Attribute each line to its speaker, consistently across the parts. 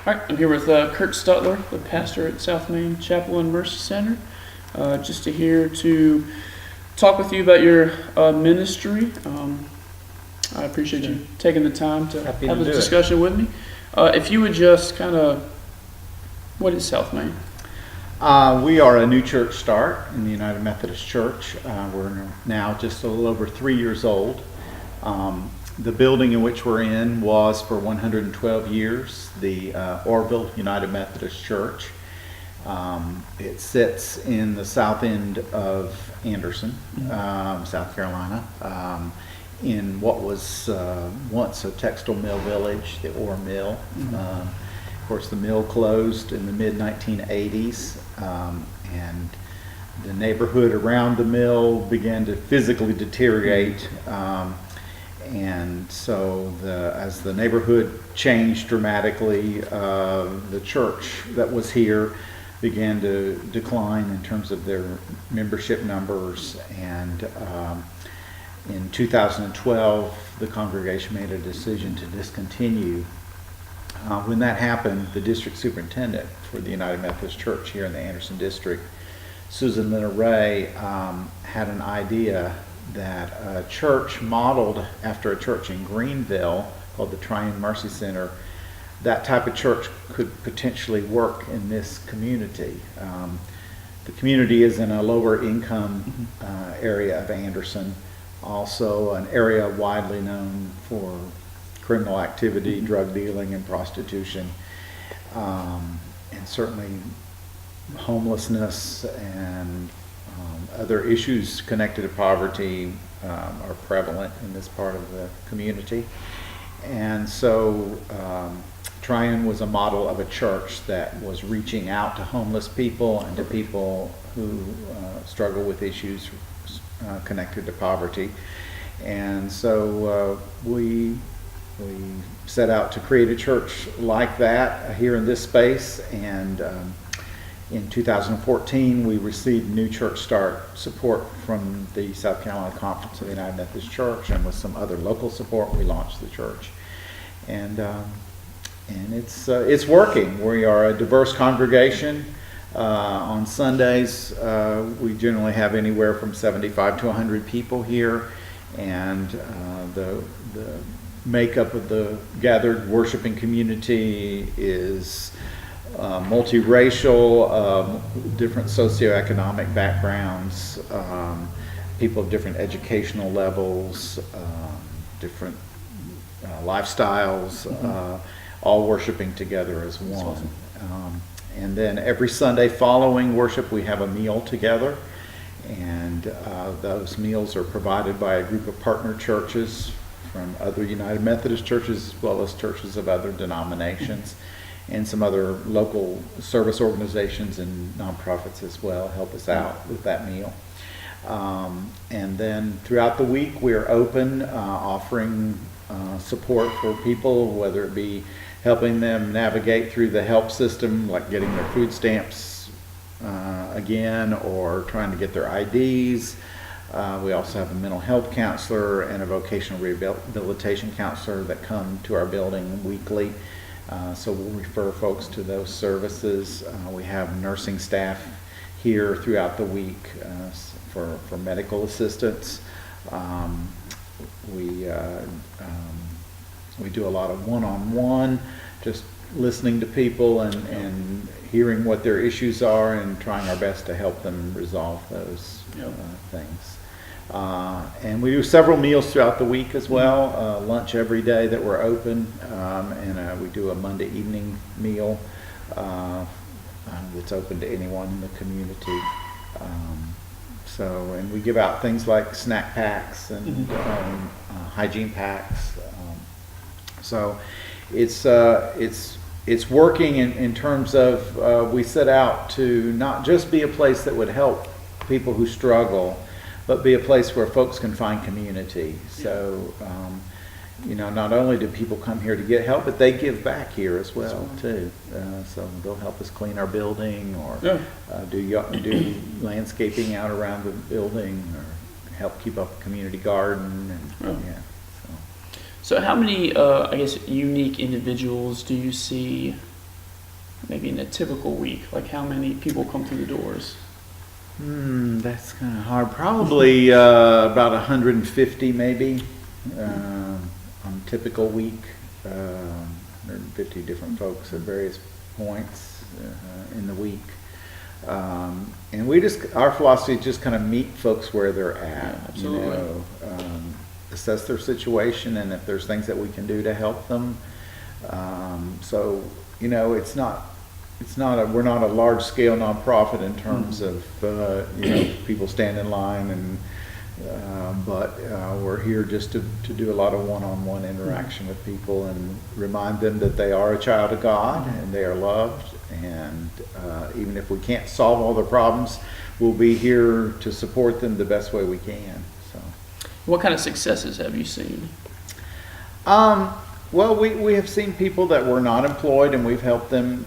Speaker 1: Hi, I'm here with Kurt Stutler, the pastor at South Main Chapel and Mercy Center. Just here to talk with you about your ministry. I appreciate you taking the time to
Speaker 2: Happy
Speaker 1: have
Speaker 2: to
Speaker 1: this
Speaker 2: do it.
Speaker 1: discussion with me. If you would just kind of, what is South Main?
Speaker 2: We are a new church start in the United Methodist Church. We're now just a little over 3 years old. The building in which we're in was for 112 years the Orville United Methodist Church. It sits in the south end of Anderson, South Carolina, in what was once a textile mill village, the Orr Mill. Of course, the mill closed in the mid-1980s, and the neighborhood around the mill began to physically deteriorate. And so as the neighborhood changed dramatically, the church that was here began to decline in terms of their membership numbers. And in 2012, the congregation made a decision to discontinue. When that happened, the district superintendent for the United Methodist Church here in the Anderson district, Susan Lena Ray, had an idea that a church modeled after a church in Greenville called the Triune Mercy Center, that type of church could potentially work in this community. The community is in a lower income area of Anderson, also an area widely known for criminal activity, drug dealing, and prostitution, and certainly homelessness and other issues connected to poverty are prevalent in this part of the community. And so Triune was a model of a church that was reaching out to homeless people and to people who struggle with issues connected to poverty. And so we set out to create a church like that here in this space, and in 2014, we received new church start support from the South Carolina Conference of the United Methodist Church, and with some other local support, we launched the church. And it's working. We are a diverse congregation. On Sundays, we generally have anywhere from 75 to 100 people here, and the makeup of the gathered worshiping community is multiracial, different socioeconomic backgrounds, people of different educational levels, different lifestyles, all worshiping together as one.
Speaker 1: Awesome.
Speaker 2: And then every Sunday following worship, we have a meal together, and those meals are provided by a group of partner churches from other United Methodist churches, as well as churches of other denominations. And some other local service organizations and nonprofits as well help us out with that meal. And then throughout the week, we're open, offering support for people, whether it be helping them navigate through the help system, like getting their food stamps again, or trying to get their IDs. We also have a mental health counselor and a vocational rehabilitation counselor that come to our building weekly. So we'll refer folks to those services. We have nursing staff here throughout the week for medical assistance. We do a lot of one-on-one, just listening to people and hearing what their issues are and trying our best to help them resolve those things. And we do several meals throughout the week as well, lunch every day that we're open, and we do a Monday evening meal that's open to anyone in the community. And we give out things like snack packs and hygiene packs. So it's working in terms of we set out to not just be a place that would help people who struggle, but be a place where folks can find community. So, not only do people come here to get help, but they give back here as well, too. So they'll help us clean our building, or do landscaping out around the building, or help keep up a community garden.
Speaker 1: So how many, unique individuals do you see maybe in a typical week? Like how many people come through the doors?
Speaker 2: That's kind of hard. Probably about 150 maybe on a typical week. 150 different folks at various points in the week. And our philosophy is just kind of meet folks where they're at.
Speaker 1: Yeah, absolutely.
Speaker 2: Assess their situation, and if there's things that we can do to help them. So, we're not a large scale nonprofit in terms of, people stand in line but we're here just to do a lot of one-on-one interaction with people and remind them that they are a child of God and they are loved. And even if we can't solve all their problems, we'll be here to support them the best way we can. So,
Speaker 1: what kind of successes have you seen?
Speaker 2: Well, we have seen people that were not employed, and we've helped them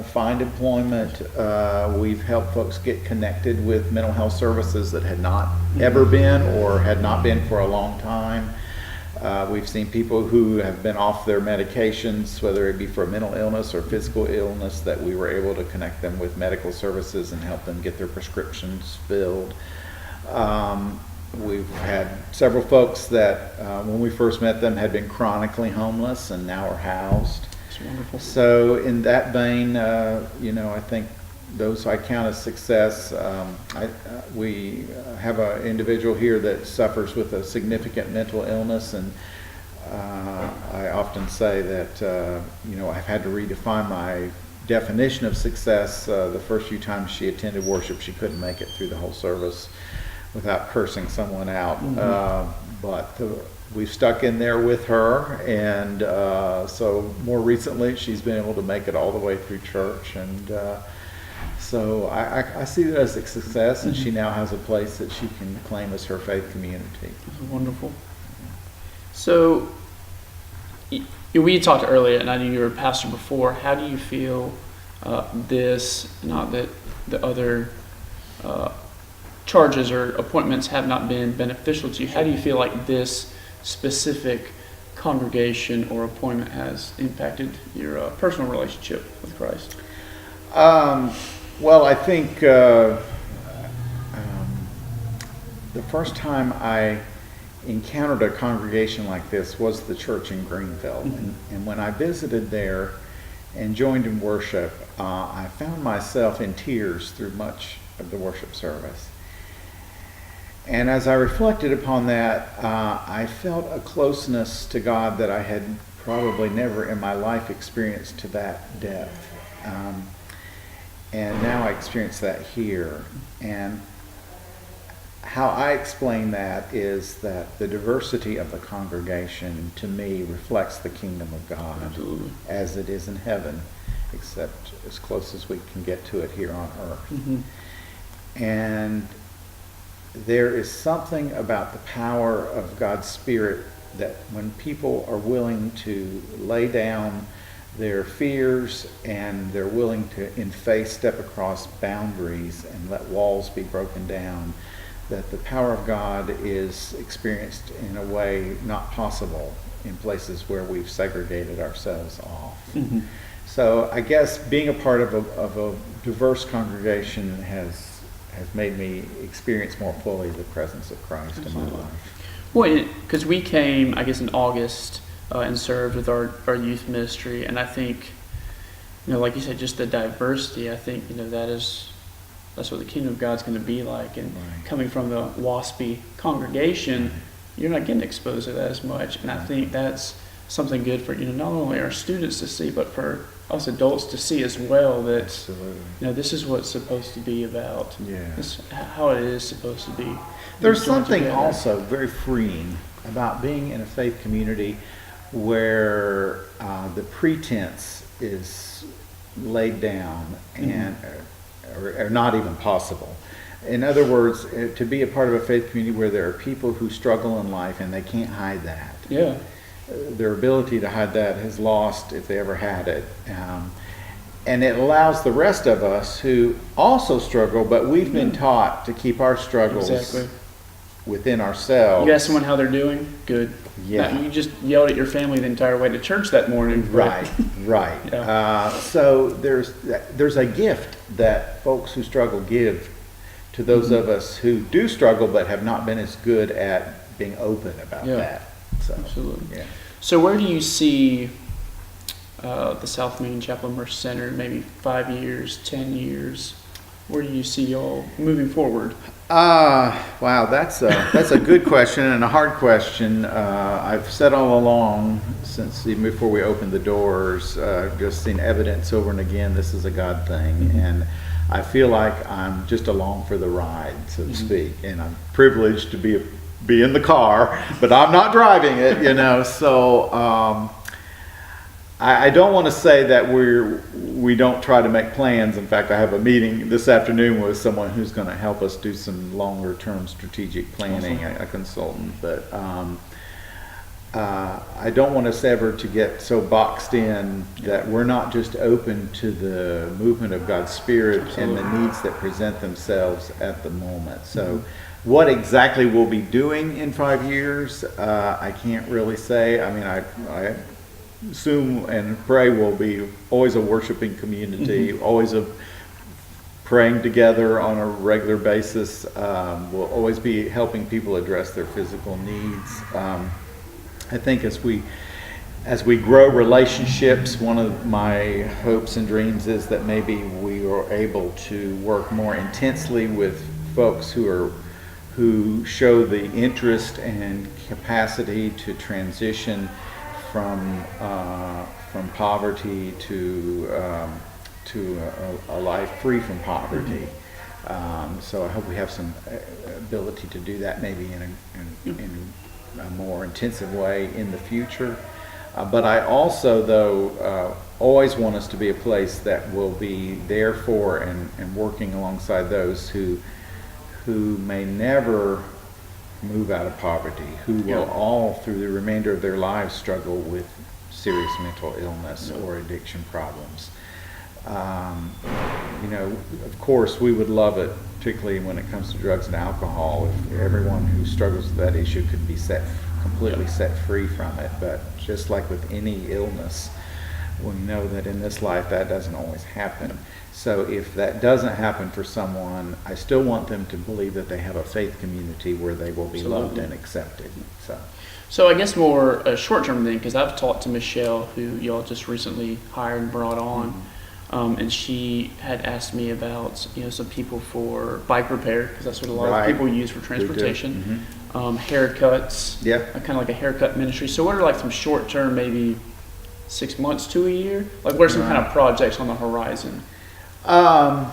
Speaker 2: find employment. We've helped folks get connected with mental health services that had not ever been or had not been for a long time. We've seen people who have been off their medications, whether it be for mental illness or physical illness, that we were able to connect them with medical services and help them get their prescriptions filled. We've had several folks that, when we first met them, had been chronically homeless and now are housed.
Speaker 1: That's wonderful.
Speaker 2: So in that vein, I think those I count as success. We have an individual here that suffers with a significant mental illness, and I often say that I've had to redefine my definition of success. The first few times she attended worship, she couldn't make it through the whole service without cursing someone out. But we've stuck in there with her, and so more recently she's been able to make it all the way through church, and so I see that as a success, and she now has a place that she can claim as her faith community.
Speaker 1: That's wonderful. So we talked earlier, and I knew you were a pastor before. How do you feel this, not that the other charges or appointments have not been beneficial to you, how do you feel like this specific congregation or appointment has impacted your personal relationship with Christ?
Speaker 2: Well, I think the first time I encountered a congregation like this was the church in Greenville. And when I visited there and joined in worship, I found myself in tears through much of the worship service. And as I reflected upon that, I felt a closeness to God that I had probably never in my life experienced to that depth. And now I experience that here. And how I explain that is that the diversity of the congregation, to me, reflects the kingdom of God. Absolutely. As it is in heaven, except as close as we can get to it here on earth. And there is something about the power of God's Spirit that when people are willing to lay down their fears and they're willing to in faith step across boundaries and let walls be broken down, that the power of God is experienced in a way not possible in places where we've segregated ourselves off. So I guess being a part of a diverse congregation has made me experience more fully the presence of Christ in my life.
Speaker 1: Well, because we came, I guess, in August and served with our youth ministry, and I think, like you said, just the diversity, I think, that's what the kingdom of God's going to be like. And coming from the WASPy congregation, you're not getting exposed to that as much. And I think that's something good for, not only our students to see, but for us adults to see as well, that this is what it's supposed to be about. This is how it is supposed to be.
Speaker 2: There's something also very freeing about being in a faith community where the pretense is laid down and or not even possible. In other words, to be a part of a faith community where there are people who struggle in life and they can't hide that. Their ability to hide that has lost, if they ever had it. And it allows the rest of us who also struggle, but we've been taught to keep our struggles within ourselves.
Speaker 1: You ask someone how they're doing? Good. You just yelled at your family the entire way to church that morning.
Speaker 2: Right. Right.
Speaker 1: Yeah.
Speaker 2: So there's a gift that folks who struggle give to those of us who do struggle but have not been as good at being open about that. So,
Speaker 1: absolutely.
Speaker 2: yeah.
Speaker 1: So where do you see the South Main Chapel and Mercy Center in maybe 5 years, 10 years? Where do you see y'all moving forward?
Speaker 2: Wow, that's a good question and a hard question. I've said all along, since even before we opened the doors, just seen evidence over and again, this is a God thing. And I feel like I'm just along for the ride, so to speak. And I'm privileged to be in the car, but I'm not driving it, you know. So I don't want to say that we don't try to make plans. In fact, I have a meeting this afternoon with someone who's going to help us do some longer term strategic planning, a consultant. But I don't want us ever to get so boxed in that we're not just open to the movement of God's Spirit and the needs that present themselves at the moment. So what exactly we'll be doing in 5 years, I can't really say. I mean, I assume and pray we'll be always a worshiping community, always a praying together on a regular basis. We'll always be helping people address their physical needs. I think as we grow relationships, one of my hopes and dreams is that maybe we are able to work more intensely with folks who show the interest and capacity to transition from poverty to a life free from poverty. So I hope we have some ability to do that maybe in a more intensive way in the future. But I also, though, always want us to be a place that will be there for and working alongside those who may never move out of poverty, who will all through the remainder of their lives struggle with serious mental illness or addiction problems. You know, of course, we would love it, particularly when it comes to drugs and alcohol, if everyone who struggles with that issue could be completely set free from it. But just like with any illness, we know that in this life that doesn't always happen. So if that doesn't happen for someone, I still want them to believe that they have a faith community where they will be loved and accepted.
Speaker 1: So I guess more a short-term thing, because I've talked to Michelle, who y'all just recently hired and brought on, and she had asked me about some people for bike repair, because that's what a lot of people use for transportation. Haircuts, kind of like a haircut ministry. So what are like some short-term, maybe 6 months to a year? Like what are some kind of projects on the horizon?
Speaker 2: Well,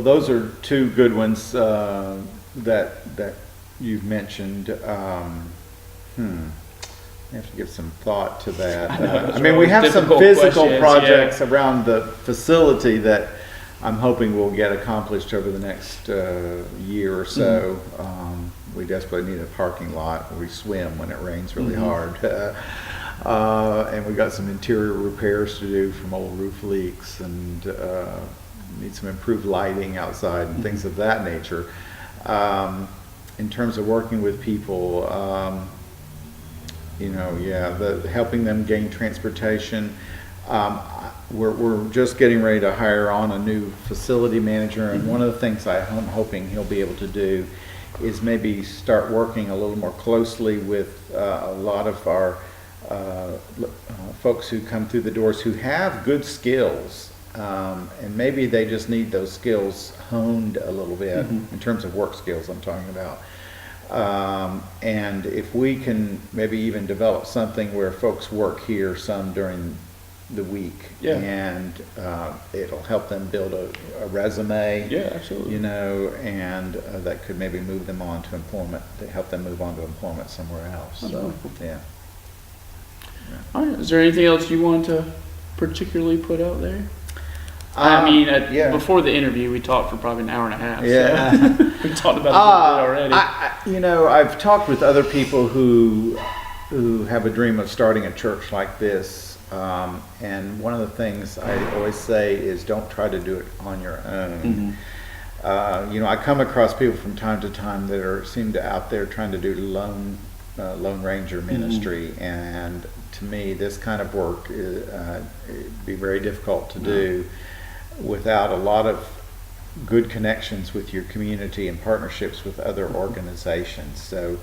Speaker 2: those are two good ones that you've mentioned. I have to give some thought to that. I mean, we have some physical projects around the facility that I'm hoping will get accomplished over the next year or so. We desperately need a parking lot where we swim when it rains really hard. And we got some interior repairs to do from old roof leaks, and need some improved lighting outside and things of that nature. In terms of working with people, helping them gain transportation. We're just getting ready to hire on a new facility manager, and one of the things I'm hoping he'll be able to do is maybe start working a little more closely with a lot of our folks who come through the doors who have good skills, and maybe they just need those skills honed a little bit in terms of work skills I'm talking about. And if we can maybe even develop something where folks work here some during the week, and it'll help them build a resume,
Speaker 1: absolutely,
Speaker 2: and that could maybe move them on to employment, to help them move on to employment somewhere else. So,
Speaker 1: All right. Is there anything else you want to particularly put out there? I mean, before the interview, we talked for probably an hour and a half. So we talked about it already.
Speaker 2: I've talked with other people who have a dream of starting a church like this, and one of the things I always say is don't try to do it on your own. I come across people from time to time that seem to out there trying to do lone ranger ministry, and to me, this kind of work it'd be very difficult to do without a lot of good connections with your community and partnerships with other organizations. So,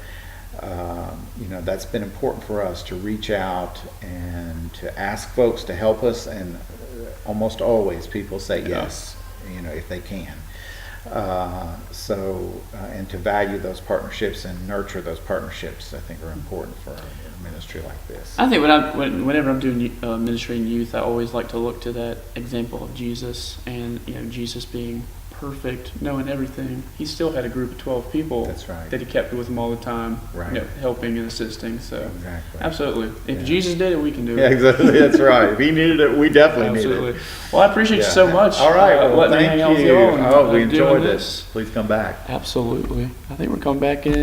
Speaker 2: that's been important for us to reach out and to ask folks to help us, and almost always people say yes, if they can. And to value those partnerships and nurture those partnerships, I think are important for a ministry like this.
Speaker 1: I think whenever I'm doing ministry in youth, I always like to look to that example of Jesus, and Jesus being perfect, knowing everything, he still had a group of 12 people.
Speaker 2: That's right.
Speaker 1: That he kept with him all the time,
Speaker 2: Right.
Speaker 1: Helping and assisting. So,
Speaker 2: Exactly.
Speaker 1: absolutely, if
Speaker 2: Yeah.
Speaker 1: Jesus did it, we can do it.
Speaker 2: Yeah, exactly. That's right. If he needed it, we definitely
Speaker 1: Absolutely.
Speaker 2: need it.
Speaker 1: Well, I appreciate you
Speaker 2: Yeah.
Speaker 1: so much.
Speaker 2: All right. Well,
Speaker 1: letting me
Speaker 2: thank
Speaker 1: hang out with
Speaker 2: you.
Speaker 1: you all and,
Speaker 2: Oh, we
Speaker 1: doing
Speaker 2: enjoyed
Speaker 1: this.
Speaker 2: this. Please come back.
Speaker 1: Absolutely. I think we're coming back in.